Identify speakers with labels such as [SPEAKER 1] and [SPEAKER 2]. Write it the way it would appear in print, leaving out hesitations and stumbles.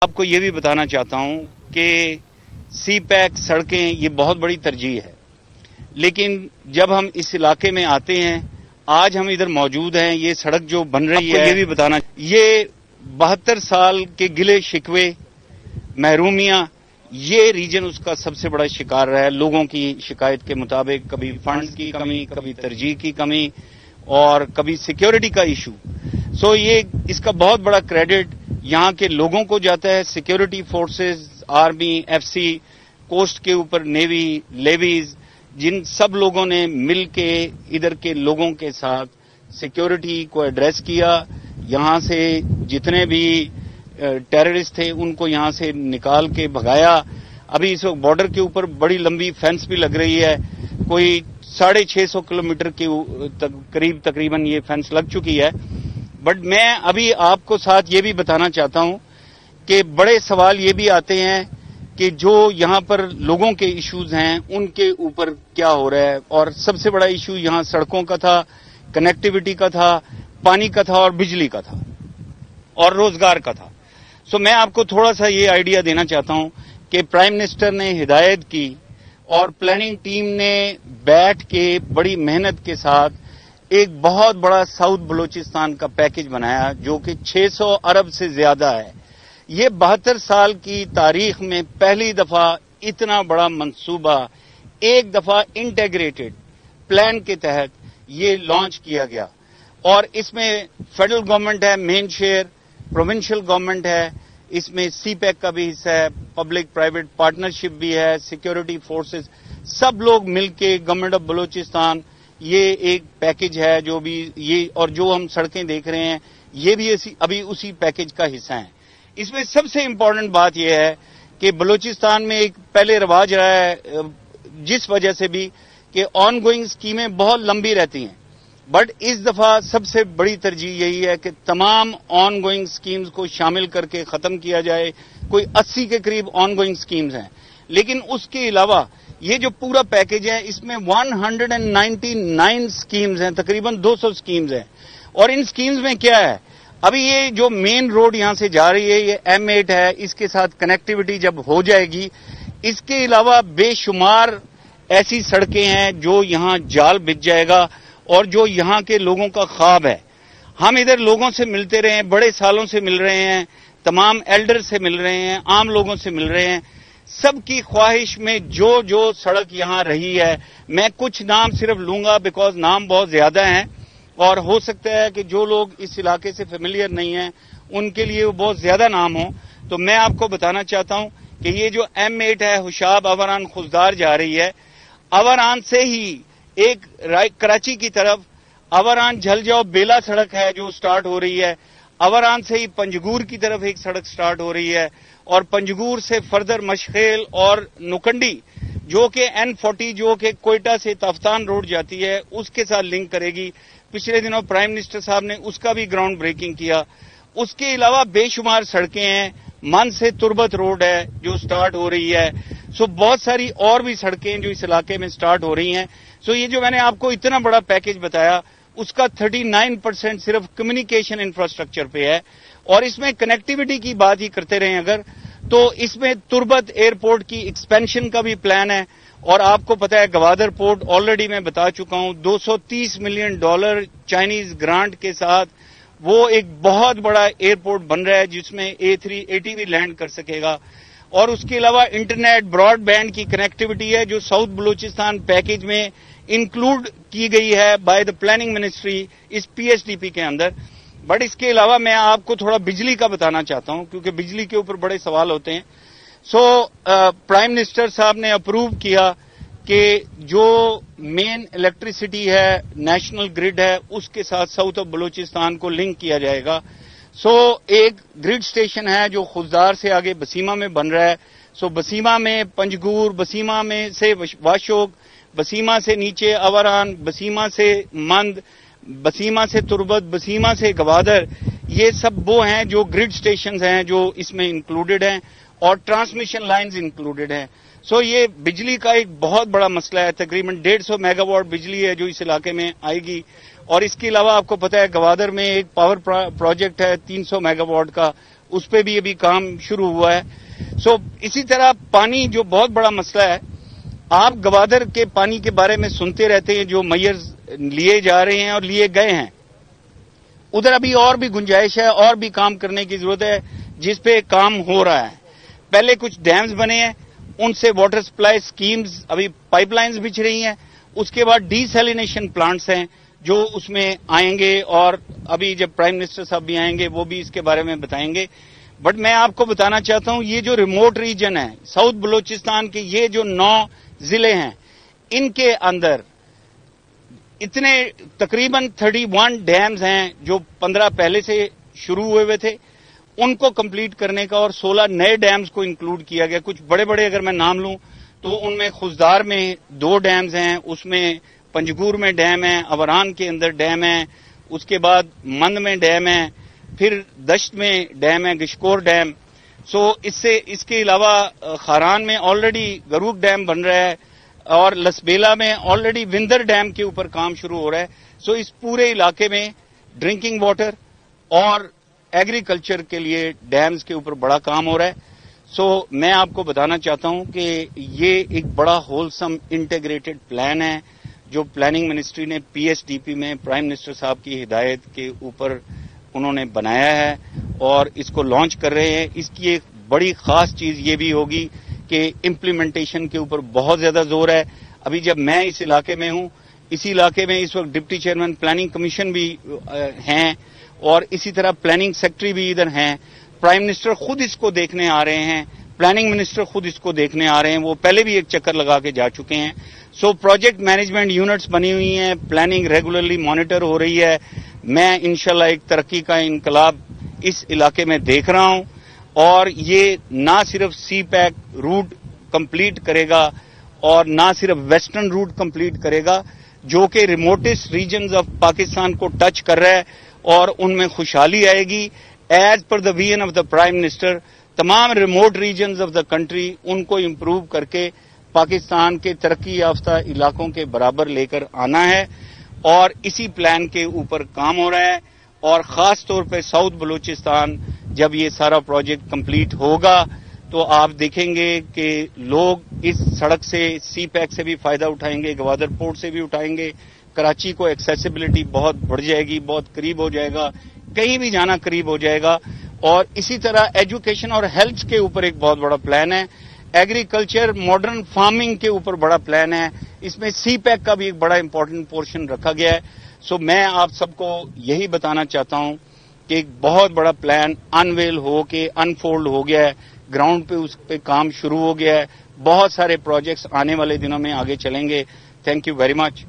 [SPEAKER 1] آپ کو یہ بھی بتانا چاہتا ہوں کہ سی پیک سڑکیں یہ بہت بڑی ترجیح ہے، لیکن جب ہم اس علاقے میں آتے ہیں، آج ہم ادھر موجود ہیں، یہ سڑک جو بن رہی ہے، یہ بھی بتانا، یہ 72 سال کے گلے شکوے، محرومیاں، یہ ریجن اس کا سب سے بڑا شکار رہا ہے۔ لوگوں کی شکایت کے مطابق کبھی فنڈز کی کمی، کبھی ترجیح کی کمی، اور کبھی سیکیورٹی کا ایشو۔ یہ اس کا بہت بڑا کریڈٹ یہاں کے لوگوں کو جاتا ہے، سیکیورٹی فورسز، آرمی، ایف سی، کوسٹ کے اوپر نیوی، لیویز، جن سب لوگوں نے مل کے ادھر کے لوگوں کے ساتھ سیکیورٹی کو ایڈریس کیا، یہاں سے جتنے بھی ٹیررسٹ تھے ان کو یہاں سے نکال کے بھگایا۔ ابھی اس وقت بارڈر کے اوپر بڑی لمبی فینس بھی لگ رہی ہے، کوئی 650 کلومیٹر کے قریب تقریباً یہ فینس لگ چکی ہے۔ بٹ میں ابھی آپ کو ساتھ یہ بھی بتانا چاہتا ہوں کہ بڑے سوال یہ بھی آتے ہیں کہ جو یہاں پر لوگوں کے ایشوز ہیں ان کے اوپر کیا ہو رہا ہے، اور سب سے بڑا ایشو یہاں سڑکوں کا تھا، کنیکٹیوٹی کا تھا، پانی کا تھا اور بجلی کا تھا اور روزگار کا تھا۔ میں آپ کو تھوڑا سا یہ آئیڈیا دینا چاہتا ہوں کہ پرائم منسٹر نے ہدایت کی اور پلاننگ ٹیم نے بیٹھ کے بڑی محنت کے ساتھ ایک بہت بڑا ساؤتھ بلوچستان کا پیکج بنایا جو کہ 600 ارب سے زیادہ ہے۔ یہ 72 سال کی تاریخ میں پہلی دفعہ اتنا بڑا منصوبہ ایک دفعہ انٹیگریٹڈ پلان کے تحت یہ لانچ کیا گیا، اور اس میں فیڈرل گورنمنٹ ہے مین شیئر، پروونشل گورنمنٹ ہے، اس میں سی پیک کا بھی حصہ ہے، پبلک پرائیویٹ پارٹنرشپ بھی ہے، سیکیورٹی فورسز، سب لوگ مل کے گورنمنٹ آف بلوچستان، یہ ایک پیکج ہے جو بھی یہ، اور جو ہم سڑکیں دیکھ رہے ہیں یہ بھی ابھی اسی پیکج کا حصہ ہیں۔ اس میں سب سے امپورٹنٹ بات یہ ہے کہ بلوچستان میں ایک پہلے رواج رہا ہے، جس وجہ سے بھی کہ آن گوئنگ اسکیمیں بہت لمبی رہتی ہیں، بٹ اس دفعہ سب سے بڑی ترجیح یہی ہے کہ تمام آن گوئنگ اسکیمز کو شامل کر کے ختم کیا جائے۔ کوئی 80 کے قریب آن گوئنگ اسکیمز ہیں، لیکن اس کے علاوہ یہ جو پورا پیکج ہے اس میں 199 اسکیمز ہیں، تقریباً 200 اسکیمز ہیں، اور ان اسکیمز میں کیا ہے، ابھی یہ جو مین روڈ یہاں سے جا رہی ہے یہ M8 ہے، اس کے ساتھ کنیکٹیوٹی جب ہو جائے گی، اس کے علاوہ بے شمار ایسی سڑکیں ہیں جو یہاں جال بچ جائے گا، اور جو یہاں کے لوگوں کا خواب ہے۔ ہم ادھر لوگوں سے ملتے رہے ہیں، بڑے سالوں سے مل رہے ہیں، تمام ایلڈر سے مل رہے ہیں، عام لوگوں سے مل رہے ہیں، سب کی خواہش میں جو سڑک یہاں رہی ہے، میں کچھ نام صرف لوں گا بیکاز نام بہت زیادہ ہیں، اور ہو سکتا ہے کہ جو لوگ اس علاقے سے فیملیئر نہیں ہیں ان کے لیے وہ بہت زیادہ نام ہوں، تو میں آپ کو بتانا چاہتا ہوں کہ یہ جو M8 ہے حشاب اوران خزدار جا رہی ہے، اوران سے ہی ایک کراچی کی طرف اوران جھل جاؤ بیلا سڑک ہے جو سٹارٹ ہو رہی ہے، اوران سے ہی پنجگور کی طرف ایک سڑک سٹارٹ ہو رہی ہے، اور پنجگور سے فردر مشخیل اور نکنڈی جو کہ N40 جو کہ کوئٹہ سے تافتان روڈ جاتی ہے اس کے ساتھ لنک کرے گی۔ پچھلے دنوں پرائم منسٹر صاحب نے اس کا بھی گراؤنڈ بریکنگ کیا۔ اس کے علاوہ بے شمار سڑکیں ہیں، من سے تربت روڈ ہے جو سٹارٹ ہو رہی ہے، بہت ساری اور بھی سڑکیں جو اس علاقے میں سٹارٹ ہو رہی ہیں۔ یہ جو میں نے آپ کو اتنا بڑا پیکج بتایا اس کا 39% صرف کمیونیکیشن انفراسٹرکچر پہ ہے، اور اس میں کنیکٹیوٹی کی بات ہی کرتے رہیں اگر، تو اس میں تربت ایئرپورٹ کی ایکسپینشن کا بھی پلان ہے، اور آپ کو پتا ہے گوادر پورٹ آلریڈی میں بتا چکا ہوں $230 ملین چائنیز گرانٹ کے ساتھ وہ ایک بہت بڑا ایئرپورٹ بن رہا ہے جس میں A380 بھی لینڈ کر سکے گا، اور اس کے علاوہ انٹرنیٹ براڈ بینڈ کی کنیکٹیوٹی ہے جو ساؤتھ بلوچستان پیکج میں انکلوڈ کی گئی ہے بائی دا پلاننگ منسٹری اس PSDP کے اندر۔ بٹ اس کے علاوہ میں آپ کو تھوڑا بجلی کا بتانا چاہتا ہوں کیونکہ بجلی کے اوپر بڑے سوال ہوتے ہیں۔ پرائم منسٹر صاحب نے اپروو کیا کہ جو مین الیکٹریسٹی ہے نیشنل گرڈ ہے اس کے ساتھ ساؤتھ آف بلوچستان کو لنک کیا جائے گا۔ ایک گرڈ اسٹیشن ہے جو خزدار سے آگے بسیمہ میں بن رہا ہے۔ بسیمہ میں پنجگور، بسیمہ میں سے واشوک، بسیمہ سے نیچے اوران، بسیمہ سے مند، بسیمہ سے تربت، بسیمہ سے گوادر، یہ سب وہ ہیں جو گرڈ اسٹیشنز ہیں جو اس میں انکلوڈڈ ہیں، اور ٹرانسمیشن لائنز انکلوڈڈ ہیں۔ یہ بجلی کا ایک بہت بڑا مسئلہ ہے، تقریباً 150 میگا واٹ بجلی ہے جو اس علاقے میں آئے گی، اور اس کے علاوہ آپ کو پتا ہے گوادر میں ایک پاور پروجیکٹ ہے 300 میگا واٹ کا، اس پہ بھی ابھی کام شروع ہوا ہے. سو اسی طرح پانی جو بہت بڑا مسئلہ ہے، آپ گوادر کے پانی کے بارے میں سنتے رہتے ہیں، جو میئرز لیے جا رہے ہیں اور لیے گئے ہیں، ادھر ابھی اور بھی گنجائش ہے، اور بھی کام کرنے کی ضرورت ہے، جس پہ کام ہو رہا ہے. پہلے کچھ ڈیمز بنے ہیں، ان سے واٹر سپلائی سکیمز ابھی پائپ لائنز بچھ رہی ہیں. اس کے بعد ڈی سیلینیشن پلانٹس ہیں جو اس میں آئیں گے، اور ابھی جب پرائم منسٹر صاحب بھی آئیں گے وہ بھی اس کے بارے میں بتائیں گے. بٹ میں آپ کو بتانا چاہتا ہوں، یہ جو ریموٹ ریجن ہے ساؤتھ بلوچستان کے، یہ جو 9 ضلع ہیں، ان کے اندر اتنے تقریباً 31 ڈیمز ہیں جو 15 پہلے سے شروع ہوئے تھے، ان کو کمپلیٹ کرنے کا، اور 16 نئے ڈیمز کو انکلوڈ کیا گیا. کچھ بڑے بڑے اگر میں نام لوں تو ان میں خزدار میں 2 ڈیمز ہیں، اس میں پنجگور میں ڈیم ہے، اوران کے اندر ڈیم ہے، اس کے بعد مند میں ڈیم ہے، پھر دشت میں ڈیم ہے، گشکور ڈیم. سو اس کے علاوہ خاران میں آلریڈی گروک ڈیم بن رہا ہے، اور لسبیلا میں آلریڈی وندر ڈیم کے اوپر کام شروع ہو رہا ہے. سو اس پورے علاقے میں ڈرنکنگ واٹر اور ایگریکلچر کے لیے ڈیمز کے اوپر بڑا کام ہو رہا ہے. سو میں آپ کو بتانا چاہتا ہوں کہ یہ ایک بڑا ہولسم انٹیگریٹڈ پلان ہے جو پلاننگ منسٹری نے پی ایس ڈی پی میں پرائم منسٹر صاحب کی ہدایت کے اوپر انہوں نے بنایا ہے اور اس کو لانچ کر رہے ہیں. اس کی ایک بڑی خاص چیز یہ بھی ہوگی کہ امپلیمنٹیشن کے اوپر بہت زیادہ زور ہے. ابھی جب میں اس علاقے میں ہوں، اسی علاقے میں اس وقت ڈپٹی چیئرمین پلاننگ کمیشن بھی ہیں، اور اسی طرح پلاننگ سیکٹری بھی ادھر ہیں. پرائم منسٹر خود اس کو دیکھنے آ رہے ہیں، پلاننگ منسٹر خود اس کو دیکھنے آ رہے ہیں، وہ پہلے بھی ایک چکر لگا کے جا چکے ہیں. سو پروجیکٹ مینجمنٹ یونٹس بنی ہوئی ہیں، پلاننگ ریگولرلی مانیٹر ہو رہی ہے. میں انشاءاللہ ایک ترقی کا انقلاب اس علاقے میں دیکھ رہا ہوں، اور یہ نہ صرف سی پیک روٹ کمپلیٹ کرے گا اور نہ صرف ویسٹرن روٹ کمپلیٹ کرے گا، جو کہ ریموٹسٹ ریجنز آف پاکستان کو ٹچ کر رہا ہے، اور ان میں خوشحالی آئے گی. As per the vision of the prime minister, تمام remote regions of the country ان کو امپروو کر کے پاکستان کے ترقی یافتہ علاقوں کے برابر لے کر آنا ہے، اور اسی پلان کے اوپر کام ہو رہا ہے. اور خاص طور پہ ساؤتھ بلوچستان جب یہ سارا پروجیکٹ کمپلیٹ ہوگا تو آپ دیکھیں گے کہ لوگ اس سڑک سے، سی پیک سے بھی فائدہ اٹھائیں گے، گوادر پورٹ سے بھی اٹھائیں گے. کراچی کو ایکسیسیبلٹی بہت بڑھ جائے گی، بہت قریب ہو جائے گا، کہیں بھی جانا قریب ہو جائے گا. اور اسی طرح ایجوکیشن اور ہیلتھ کے اوپر ایک بہت بڑا پلان ہے. ایگریکلچر، ماڈرن فارمنگ کے اوپر بڑا پلان ہے. اس میں سی پیک کا بھی ایک بڑا امپورٹنٹ پورشن رکھا گیا ہے. سو میں آپ سب کو یہی بتانا چاہتا ہوں کہ ایک بہت بڑا پلان انویل ہو کے انفولڈ ہو گیا ہے، گراؤنڈ پہ اس پہ کام شروع ہو گیا ہے. بہت سارے پروجیکٹس آنے والے دنوں میں آگے چلیں گے. Thank you very much.